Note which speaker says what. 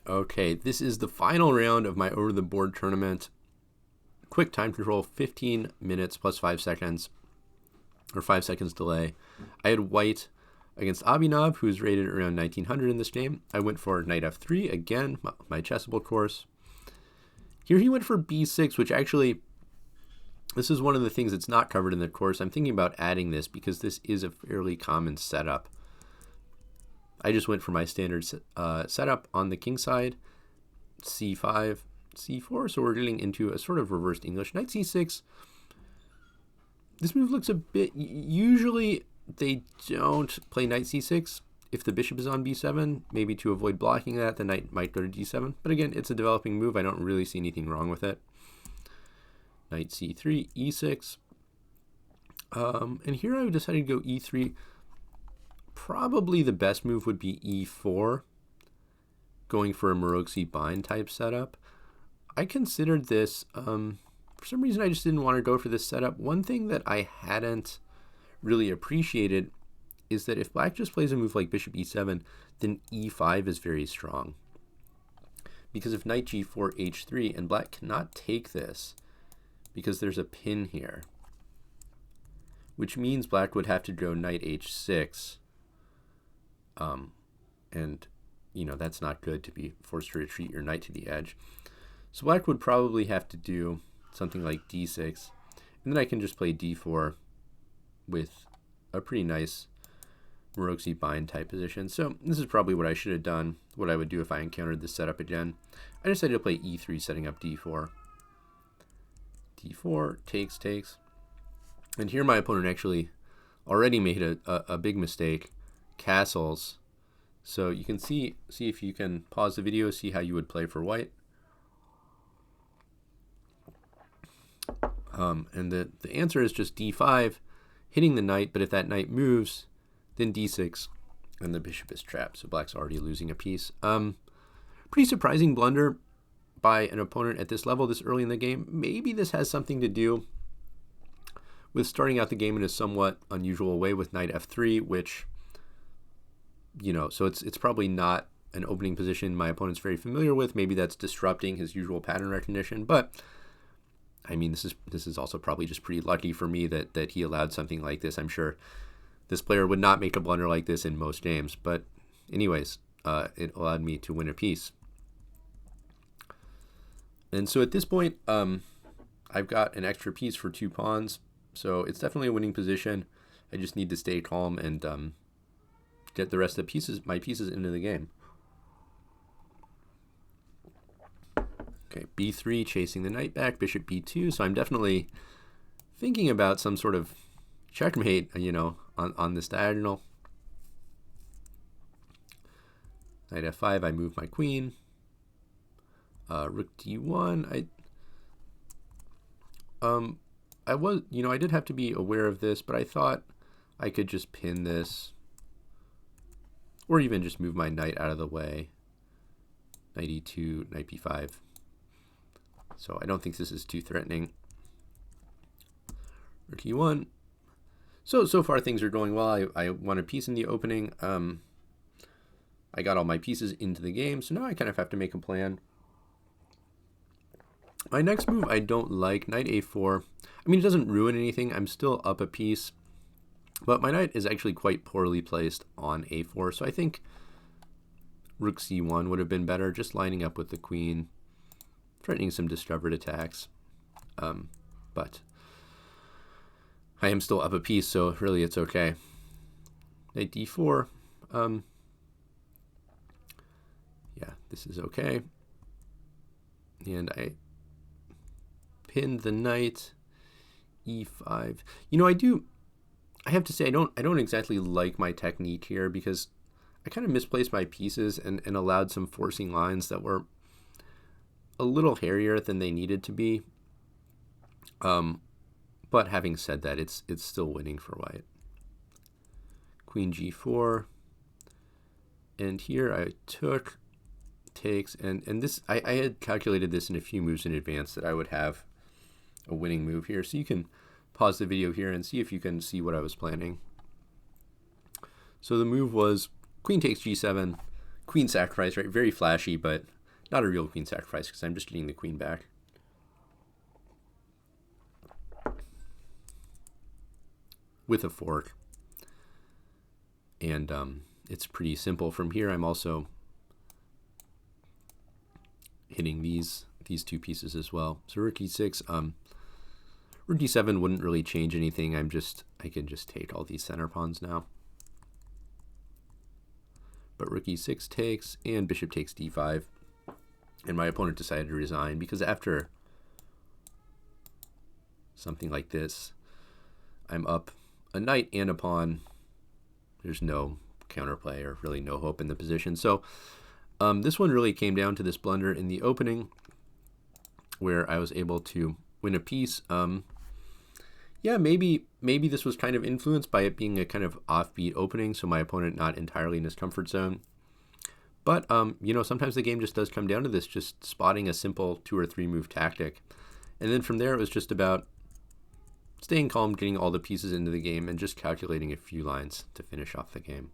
Speaker 1: Okay, this is the final round of my over-the-board tournament. Quick time control, 15 minutes plus 5 seconds, or 5 seconds delay. I had white against Abhinav, who's rated around 1900 in this game. I went for knight f3, again, my chessable course. Here he went for b6, which actually, this is one of the things that's not covered in the course. I'm thinking about adding this because this is a fairly common setup. I just went for my standard setup on the king side, c5, c4, so we're getting into a sort of reversed English. Knight c6, this move looks a bit, usually they don't play knight c6 if the bishop is on b7, maybe to avoid blocking that, the knight might go to d7, but again, it's a developing move, I don't really see anything wrong with it. Knight c3, e6, and here I decided to go e3. Probably the best move would be e4, going for a Maroczy bind type setup. I considered this, for some reason I just didn't want to go for this setup. One thing that I hadn't really appreciated is that if black just plays a move like bishop e7, then e5 is very strong. Because if knight g4, h3, and black cannot take this because there's a pin here, which means black would have to go knight h6, and that's not good, to be forced to retreat your knight to the edge. So black would probably have to do something like d6, and then I can just play d4 with a pretty nice Maroczy bind type position. So this is probably what I should have done, what I would do if I encountered this setup again. I decided to play e3, setting up d4. d4, takes. And here my opponent actually already made a big mistake, castles. So you can see if you can pause the video, see how you would play for white. And the answer is just d5, hitting the knight, but if that knight moves, then d6, and the bishop is trapped. So black's already losing a piece. Pretty surprising blunder by an opponent at this level, this early in the game. Maybe this has something to do with starting out the game in a somewhat unusual way with knight f3, which, so it's probably not an opening position my opponent's very familiar with. Maybe that's disrupting his usual pattern recognition, but I mean, this is also probably just pretty lucky for me that he allowed something like this. I'm sure this player would not make a blunder like this in most games, but anyways, it allowed me to win a piece. And so at this point, I've got an extra piece for 2 pawns, so it's definitely a winning position. I just need to stay calm and get the rest of my pieces into the game. Okay, b3, chasing the knight back, bishop b2. So I'm definitely thinking about some sort of checkmate, on this diagonal. Knight f5, I move my queen. Rook d1. I did have to be aware of this, but I thought I could just pin this, or even just move my knight out of the way. Knight e2, knight b5. So I don't think this is too threatening. Rook e1. So far things are going well. I won a piece in the opening. I got all my pieces into the game, so now I kind of have to make a plan. My next move I don't like, knight a4. I mean, it doesn't ruin anything. I'm still up a piece, but my knight is actually quite poorly placed on a4, so I think rook c1 would have been better, just lining up with the queen, threatening some discovered attacks. But I am still up a piece, so really it's okay. Knight d4. Yeah, this is okay. And I pinned the knight, e5. I have to say, I don't exactly like my technique here because I kind of misplaced my pieces and allowed some forcing lines that were a little hairier than they needed to be. But having said that, it's still winning for white. Queen g4. And here I took, takes, and this, I had calculated this in a few moves in advance that I would have a winning move here. So you can pause the video here and see if you can see what I was planning. So the move was queen takes g7, queen sacrifice, right? Very flashy, but Not a real queen sacrifice because I'm just getting the queen back. With a fork. And it's pretty simple. From here, I'm also hitting these two pieces as well. So rook e6, rook d7 wouldn't really change anything. I can just take all these center pawns now. But rook e6 takes, and bishop takes d5. And my opponent decided to resign because after something like this, I'm up a knight and a pawn. There's no counterplay or really no hope in the position. So this one really came down to this blunder in the opening where I was able to win a piece. Yeah, maybe this was kind of influenced by it being a kind of offbeat opening, so my opponent not entirely in his comfort zone. But, sometimes the game just does come down to this, just spotting a simple 2 or 3 move tactic. And then from there, it was just about staying calm, getting all the pieces into the game, and just calculating a few lines to finish off the game.